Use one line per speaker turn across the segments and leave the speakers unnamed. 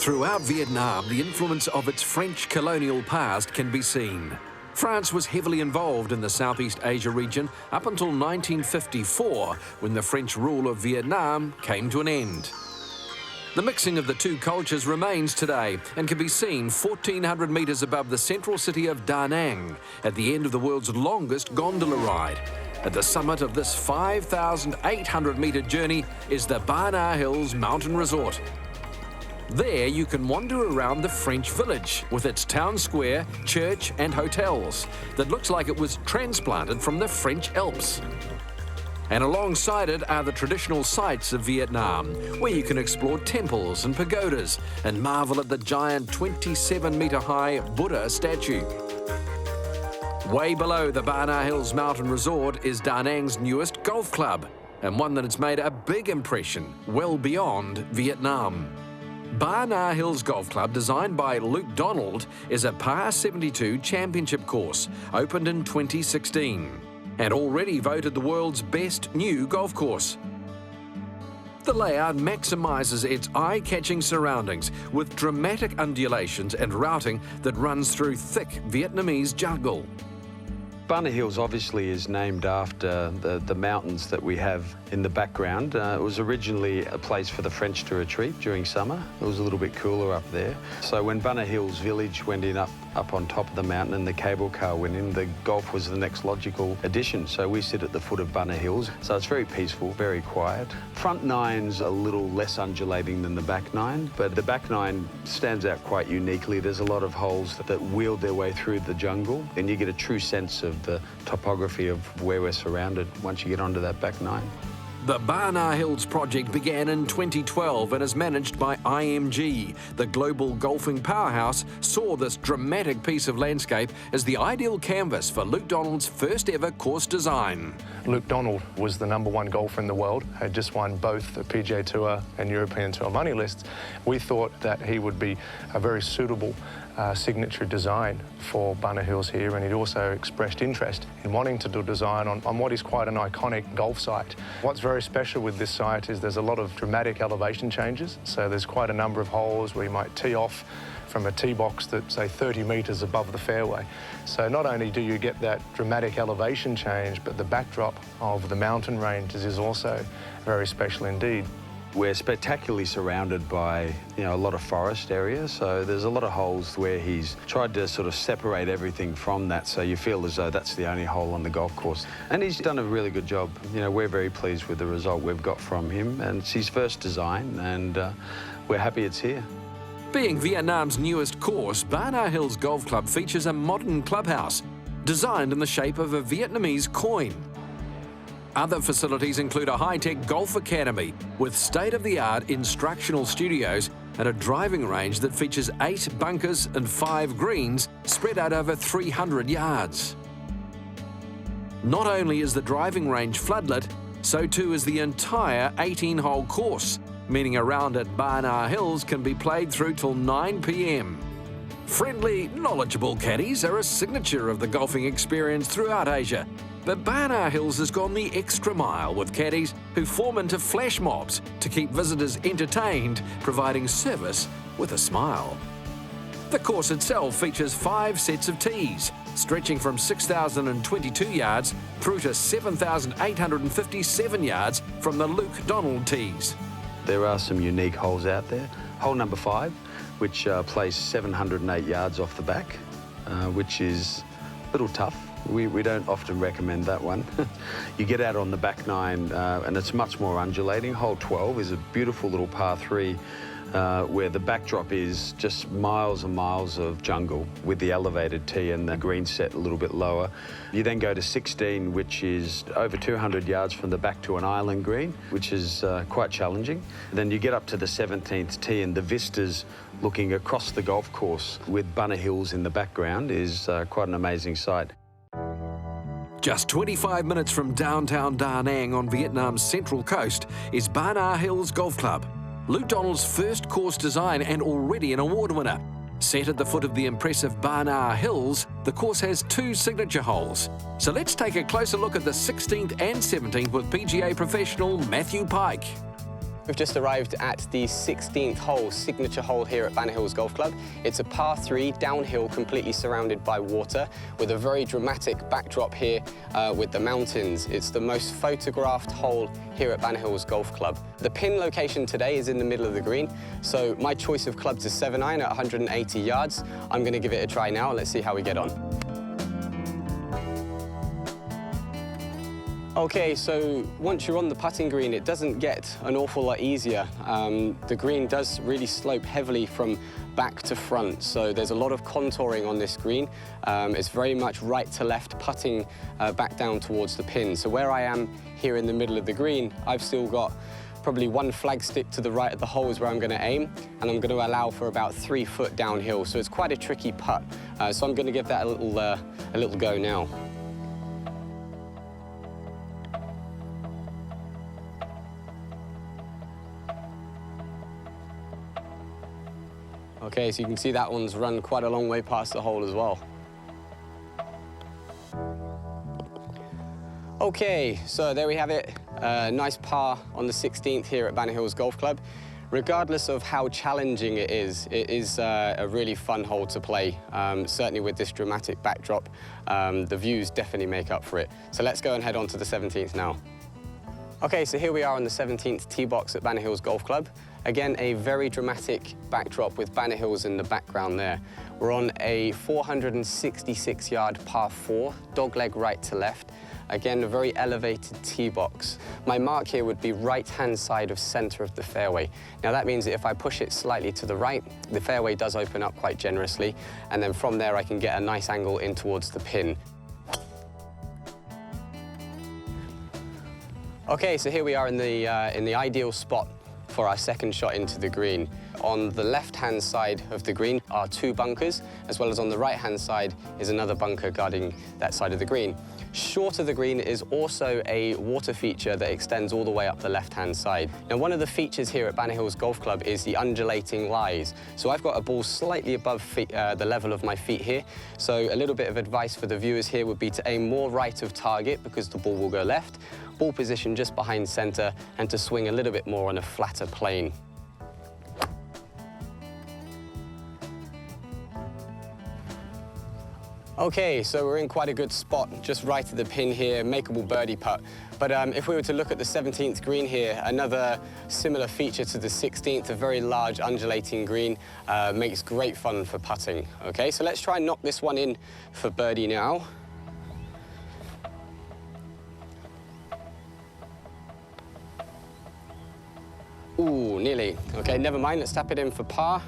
Throughout Vietnam, the influence of its French colonial past can be seen. France was heavily involved in the Southeast Asia region up until 1954, when the French rule of Vietnam came to an end. The mixing of the two cultures remains today and can be seen 1,400 metres above the central city of Da Nang at the end of the world's longest gondola ride. At the summit of this 5,800-metre journey is the Ba Na Hills Mountain Resort. There you can wander around the French village with its town square, church and hotels that looks like it was transplanted from the French Alps. And alongside it are the traditional sites of Vietnam, where you can explore temples and pagodas and marvel at the giant 27-metre-high Buddha statue. Way below the Ba Na Hills Mountain Resort is Da Nang's newest golf club, and one that has made a big impression well beyond Vietnam. Ba Na Hills Golf Club, designed by Luke Donald, is a par 72 championship course, opened in 2016, and already voted the world's best new golf course. The layout maximises its eye-catching surroundings with dramatic undulations and routing that runs through thick Vietnamese jungle.
Ba Na Hills obviously is named after the mountains that we have in the background. It was originally a place for the French to retreat during summer. It was a little bit cooler up there. So when Ba Na Hills village went in up on top of the mountain and the cable car went in, the golf was the next logical addition. So we sit at the foot of Ba Na Hills. So it's very peaceful, very quiet. Front nine's a little less undulating than the back nine, but the back nine stands out quite uniquely. There's a lot of holes that wield their way through the jungle, and you get a true sense of the topography of where we're surrounded once you get onto that back nine.
The Ba Na Hills project began in 2012 and is managed by IMG. The global golfing powerhouse saw this dramatic piece of landscape as the ideal canvas for Luke Donald's first ever course design.
Luke Donald was the #1 golfer in the world, had just won both the PGA Tour and European Tour money lists. We thought that he would be a very suitable signature design for Ba Na Hills here, and he'd also expressed interest in wanting to do a design on what is quite an iconic golf site. What's very special with this site is there's a lot of dramatic elevation changes, so there's quite a number of holes where you might tee off from a tee box that's, say, 30 metres above the fairway. So not only do you get that dramatic elevation change, but the backdrop of the mountain ranges is also very special indeed.
We're spectacularly surrounded by, a lot of forest area, so there's a lot of holes where he's tried to sort of separate everything from that, so you feel as though that's the only hole on the golf course. And he's done a really good job. We're very pleased with the result we've got from him, and it's his first design, and we're happy it's here.
Being Vietnam's newest course, Ba Na Hills Golf Club features a modern clubhouse designed in the shape of a Vietnamese coin. Other facilities include a high-tech golf academy with state-of-the-art instructional studios and a driving range that features 8 bunkers and 5 greens spread out over 300 yards. Not only is the driving range floodlit, so too is the entire 18-hole course, meaning a round at Ba Na Hills can be played through till 9 p.m. Friendly, knowledgeable caddies are a signature of the golfing experience throughout Asia. But Ba Na Hills has gone the extra mile with caddies who form into flash mobs to keep visitors entertained, providing service with a smile. The course itself features 5 sets of tees, stretching from 6,022 yards through to 7,857 yards from the Luke Donald tees.
There are some unique holes out there. Hole number 5, which plays 708 yards off the back, which is a little tough. We don't often recommend that one. You get out on the back nine and it's much more undulating. Hole 12 is a beautiful little par 3 where the backdrop is just miles and miles of jungle with the elevated tee and the green set a little bit lower. You then go to 16, which is over 200 yards from the back to an island green, which is quite challenging. Then you get up to the 17th tee, and the vistas looking across the golf course with Ba Na Hills in the background is quite an amazing sight.
Just 25 minutes from downtown Da Nang on Vietnam's central coast is Ba Na Hills Golf Club, Luke Donald's first course design and already an award winner. Set at the foot of the impressive Ba Na Hills, the course has 2 signature holes. So let's take a closer look at the 16th and 17th with PGA professional Matthew Pike.
We've just arrived at the 16th hole, signature hole here at Banner Hills Golf Club. It's a par 3, downhill, completely surrounded by water, with a very dramatic backdrop here with the mountains. It's the most photographed hole here at Banner Hills Golf Club. The pin location today is in the middle of the green, so my choice of clubs is 7-iron at 180 yards. I'm going to give it a try now. Let's see how we get on. Okay, so once you're on the putting green, it doesn't get an awful lot easier. The green does really slope heavily from back to front, so there's a lot of contouring on this green. It's very much right to left, putting back down towards the pin. So where I am here in the middle of the green, I've still got probably one flag stick to the right of the hole is where I'm going to aim, and I'm going to allow for about 3 foot downhill. So it's quite a tricky putt. So I'm going to give that a little go now. Okay, so you can see that one's run quite a long way past the hole as well. Okay, so there we have it. Nice par on the 16th here at Banner Hills Golf Club. Regardless of how challenging it is a really fun hole to play. Certainly with this dramatic backdrop, the views definitely make up for it. So let's go and head on to the 17th now. Okay, so here we are on the 17th tee box at Banner Hills Golf Club. Again, a very dramatic backdrop with Banner Hills in the background there. We're on a 466-yard par 4, dogleg right to left. Again, a very elevated tee box. My mark here would be right-hand side of center of the fairway. Now that means that if I push it slightly to the right, the fairway does open up quite generously, and then from there I can get a nice angle in towards the pin. Okay, so here we are in the ideal spot for our second shot into the green. On the left-hand side of the green are 2 bunkers, as well as on the right-hand side is another bunker guarding that side of the green. Short of the green is also a water feature that extends all the way up the left-hand side. Now, one of the features here at Banner Hills Golf Club is the undulating lies. So I've got a ball slightly above the level of my feet here. So a little bit of advice for the viewers here would be to aim more right of target because the ball will go left, ball position just behind center, and to swing a little bit more on a flatter plane. Okay, so we're in quite a good spot, just right at the pin here, makeable birdie putt. But if we were to look at the 17th green here, another similar feature to the 16th, a very large undulating green, makes great fun for putting. Okay, so let's try and knock this one in for birdie now. Ooh, nearly. Okay, never mind, let's tap it in for par.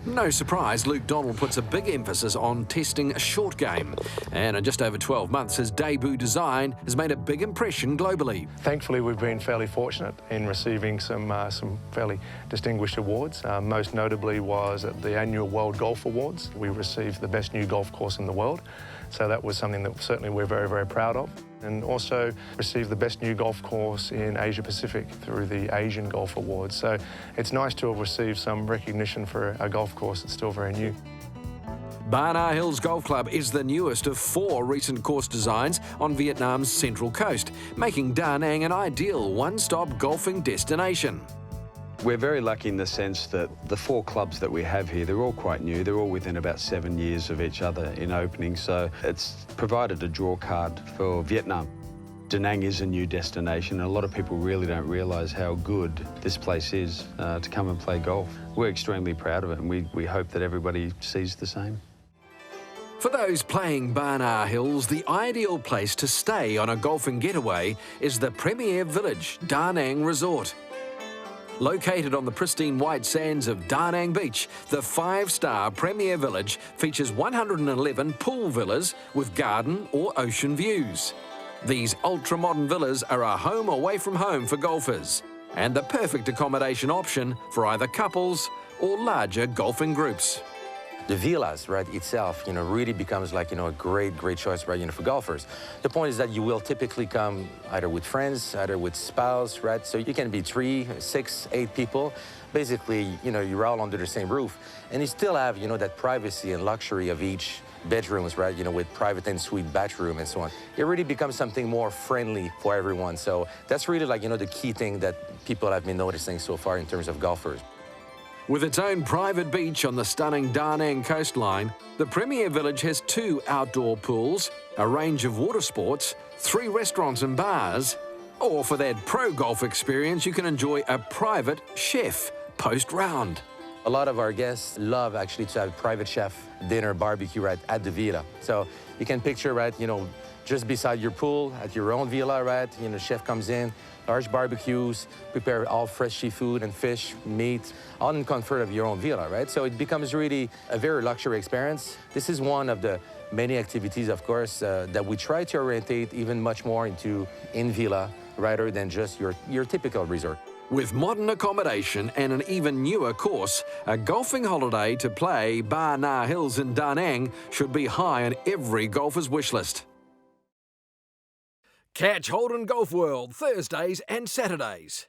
No surprise, Luke Donald puts a big emphasis on testing a short game. And in just over 12 months, his debut design has made a big impression globally.
Thankfully, we've been fairly fortunate in receiving some fairly distinguished awards. Most notably was at the annual World Golf Awards. We received the best new golf course in the world. So that was something that certainly we're very, very proud of. And also received the best new golf course in Asia Pacific through the Asian Golf Awards. So it's nice to have received some recognition for a golf course that's still very new.
Banner Hills Golf Club is the newest of 4 recent course designs on Vietnam's central coast, making Da Nang an ideal one-stop golfing destination.
We're very lucky in the sense that the 4 clubs that we have here, they're all quite new. They're all within about 7 years of each other in opening, so it's provided a draw card for Vietnam. Da Nang is a new destination, and a lot of people really don't realise how good this place is to come and play golf. We're extremely proud of it, and we hope that everybody sees the same.
For those playing Banner Hills, the ideal place to stay on a golfing getaway is the premier village, Da Nang Resort. Located on the pristine white sands of Da Nang Beach, the 5-star premier village features 111 pool villas with garden or ocean views. These ultra-modern villas are a home away from home for golfers and the perfect accommodation option for either couples or larger golfing groups.
The villas, right, itself, really becomes like, a great choice, right, for golfers. The point is that you will typically come either with friends, either with spouse, right? So you can be 3, 6, 8 people. Basically, you're all under the same roof. And you still have, that privacy and luxury of each bedrooms, right, with private en-suite bathroom and so on. It really becomes something more friendly for everyone. So that's really like, the key thing that people have been noticing so far in terms of golfers.
With its own private beach on the stunning Da Nang coastline, the Premier Village has 2 outdoor pools, a range of water sports, 3 restaurants and bars, or for that pro golf experience, you can enjoy a private chef post-round.
A lot of our guests love actually to have private chef dinner barbecue right at the villa. So you can picture, right, just beside your pool at your own villa, right? Chef comes in, large barbecues, prepare all fresh seafood and fish, meat, all in comfort of your own villa, right? So it becomes really a very luxury experience. This is one of the many activities, of course, that we try to orientate even much more into in-villa rather than just your typical resort.
With modern accommodation and an even newer course, a golfing holiday to play Ba Na Hills in Da Nang should be high on every golfer's wish list. Catch Holden Golf World Thursdays and Saturdays.